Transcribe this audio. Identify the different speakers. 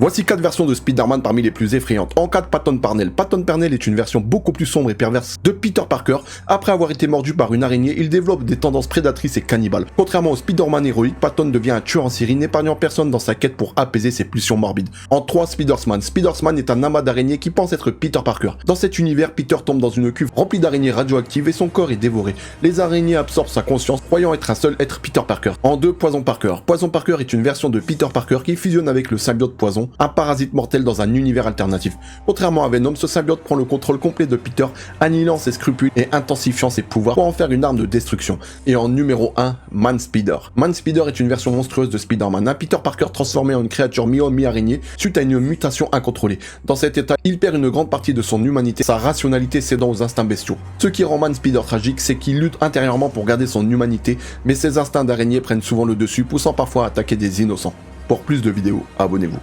Speaker 1: Voici 4 versions de Spider-Man parmi les plus effrayantes. En cas de Patton Parnell. Patton Parnell est une version beaucoup plus sombre et perverse de Peter Parker. Après avoir été mordu par une araignée, il développe des tendances prédatrices et cannibales. Contrairement au Spider-Man héroïque, Patton devient un tueur en série, n'épargnant personne dans sa quête pour apaiser ses pulsions morbides. En 3, Spider-Man. Spider-Man est un amas d'araignées qui pense être Peter Parker. Dans cet univers, Peter tombe dans une cuve remplie d'araignées radioactives et son corps est dévoré. Les araignées absorbent sa conscience, croyant être un seul être Peter Parker. En 2, Poison Parker. Poison Parker est une version de Peter Parker qui fusionne avec le symbiote Poison, un parasite mortel dans un univers alternatif. Contrairement à Venom, ce symbiote prend le contrôle complet de Peter, annihilant ses scrupules et intensifiant ses pouvoirs pour en faire une arme de destruction. Et en numéro 1, Man Spider. Man Spider est une version monstrueuse de Spider-Man, un Peter Parker transformé en une créature mi-homme mi-araignée suite à une mutation incontrôlée. Dans cet état, il perd une grande partie de son humanité, sa rationalité cédant aux instincts bestiaux. Ce qui rend Man Spider tragique, c'est qu'il lutte intérieurement pour garder son humanité, mais ses instincts d'araignée prennent souvent le dessus, poussant parfois à attaquer des innocents. Pour plus de vidéos, abonnez-vous.